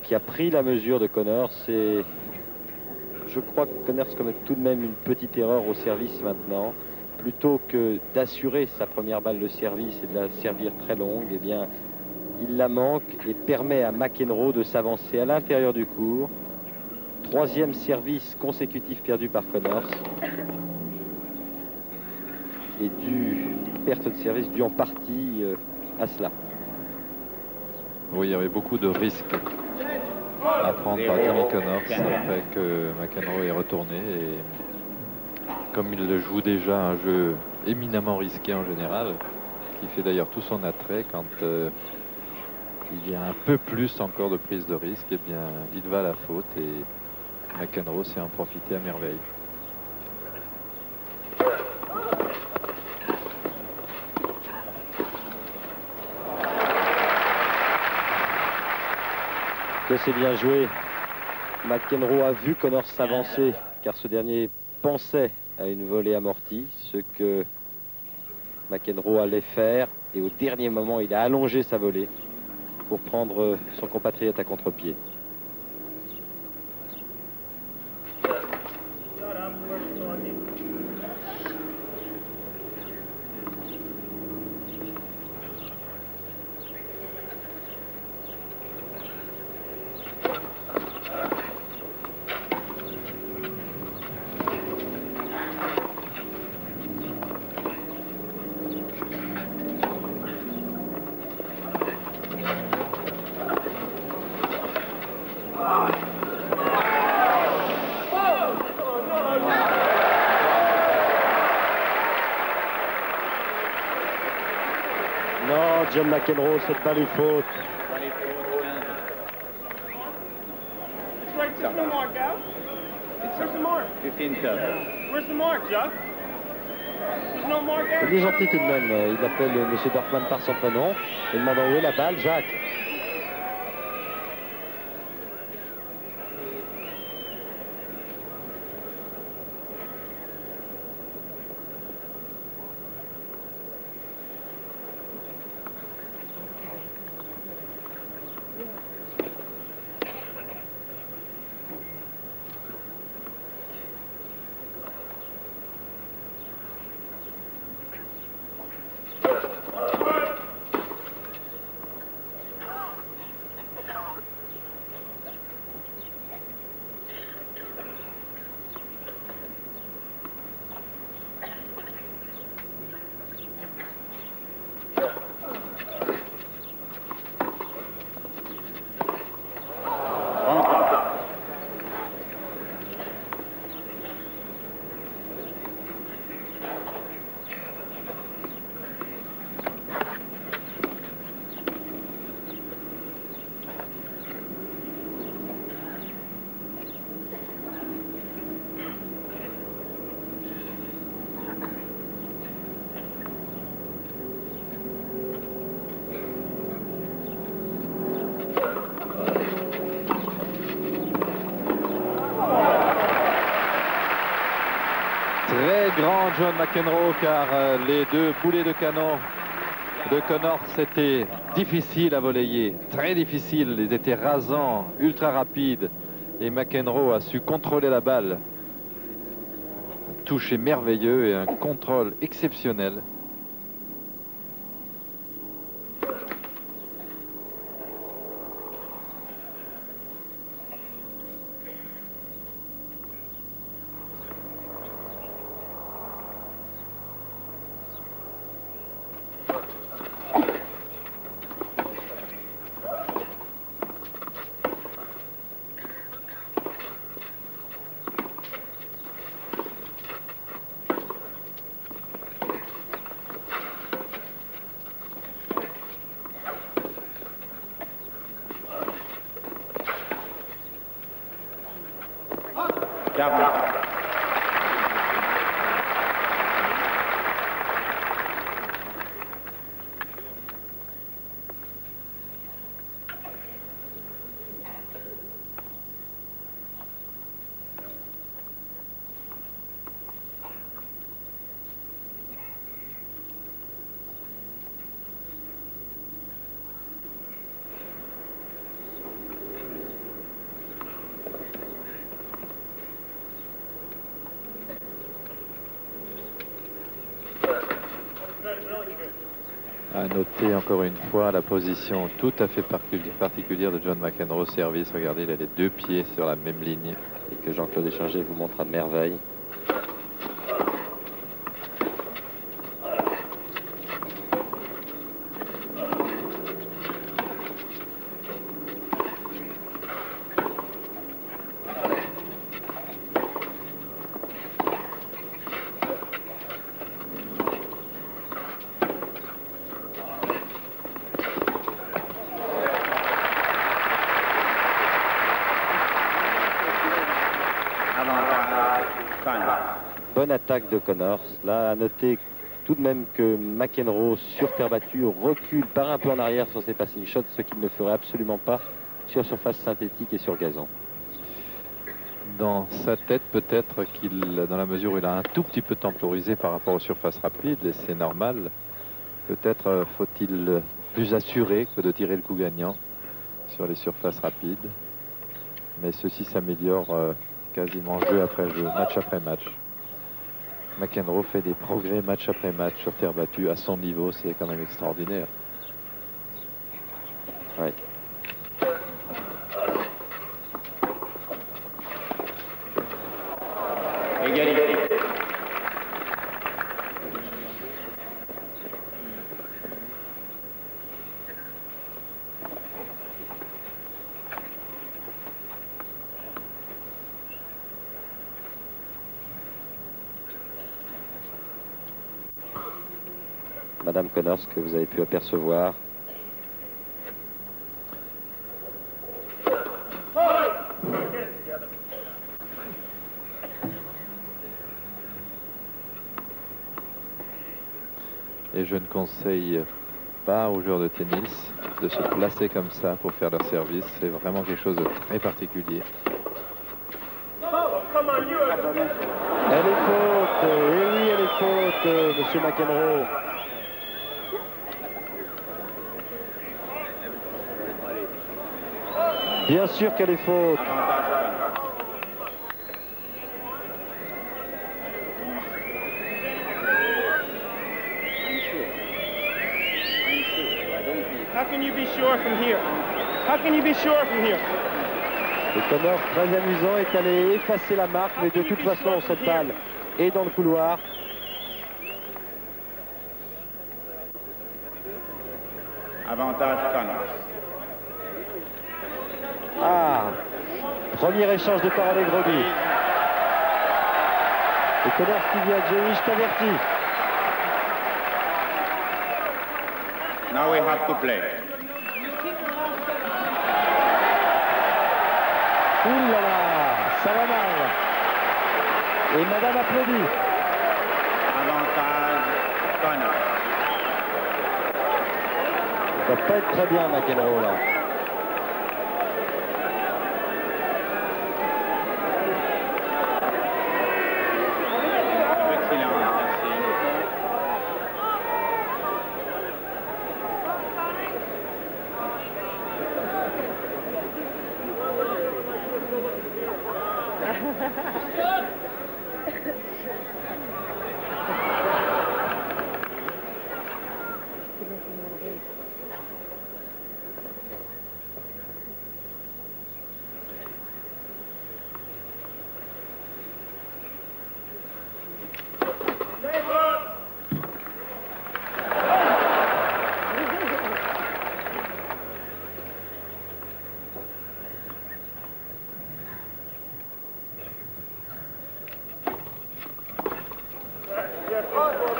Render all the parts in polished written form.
Qui a pris la mesure de Connors. Je crois que Connors commet tout de même une petite erreur au service maintenant. Plutôt que d'assurer sa première balle de service et de la servir très longue, eh bien, il la manque et permet à McEnroe de s'avancer à l'intérieur du court. Troisième service consécutif perdu par Connors. Et perte de service due en partie à cela. Oui, il y avait beaucoup de risques à prendre par Jimmy Connors après que McEnroe est retourné. Et comme il le joue déjà un jeu éminemment risqué en général, qui fait d'ailleurs tout son attrait quand il y a un peu plus encore de prise de risque, eh bien, il va à la faute et McEnroe sait en profiter à merveille. Que c'est bien joué. McEnroe a vu Connors s'avancer car ce dernier pensait à une volée amortie, ce que McEnroe allait faire, et au dernier moment il a allongé sa volée pour prendre son compatriote à contre-pied. Non, John McEnroe, cette balle est faute. Il est gentil tout de même. Il appelle M. Dorfman par son prénom et demande où est la balle, Jacques. Très grand John McEnroe, car les deux boulets de canon de Connors étaient difficiles à volleyer, très difficiles. Ils étaient rasants, ultra rapides, et McEnroe a su contrôler la balle. Un toucher merveilleux et un contrôle exceptionnel. Notez encore une fois la position tout à fait particulière de John McEnroe au service. Regardez, il a les deux pieds sur la même ligne. Et que Jean-Claude Échanger vous montre à merveille. Bonne attaque de Connors. Là, à noter tout de même que McEnroe, sur terre battue, recule, part un peu en arrière sur ses passing shots, ce qu'il ne ferait absolument pas sur surface synthétique et sur gazon. Dans sa tête, peut-être qu'il, dans la mesure où il a un tout petit peu temporisé par rapport aux surfaces rapides, et c'est normal, peut-être faut-il plus assurer que de tirer le coup gagnant sur les surfaces rapides. Mais ceci s'améliore quasiment jeu après jeu, match après match. McEnroe fait des progrès match après match sur terre battue à son niveau, c'est quand même extraordinaire. Ouais. Égalité. Madame Connors, que vous avez pu apercevoir. Et je ne conseille pas aux joueurs de tennis de se placer comme ça pour faire leur service. C'est vraiment quelque chose de très particulier. Elle est faute, et oui, elle est faute, monsieur McEnroe. Bien sûr qu'elle est faute. How can you be sure from here? How can you be sure from here? Et Connors, très amusant, est allé effacer la marque, mais de toute façon, cette balle est dans le couloir. Avantage Connors. Ah, premier échange de parole avec Groby. Et Connors qui dit à Joey, je t'avertis. Now we have to play. Ouh là là, ça va mal. Et madame applaudit. Avantage Connors. Ça va pas être très bien, McEnroe, là.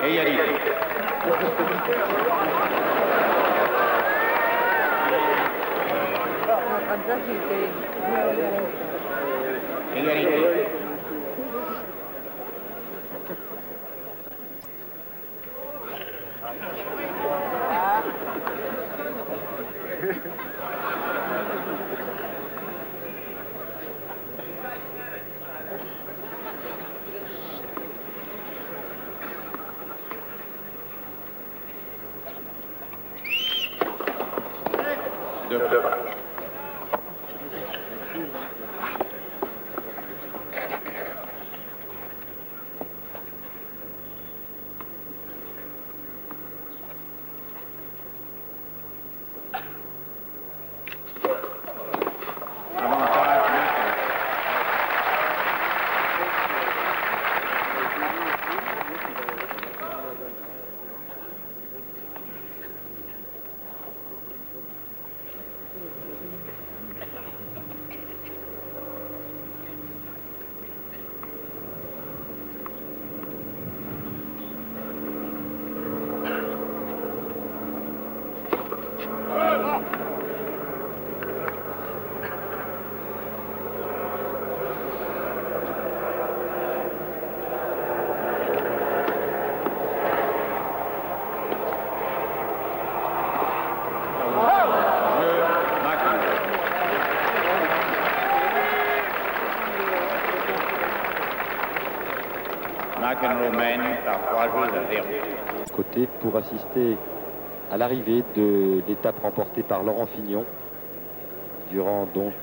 Égalité. Égalité. De Fleury. McEnroe mène par 3 jeux à 0. Côté pour assister à l'arrivée de l'étape remportée par Laurent Fignon durant donc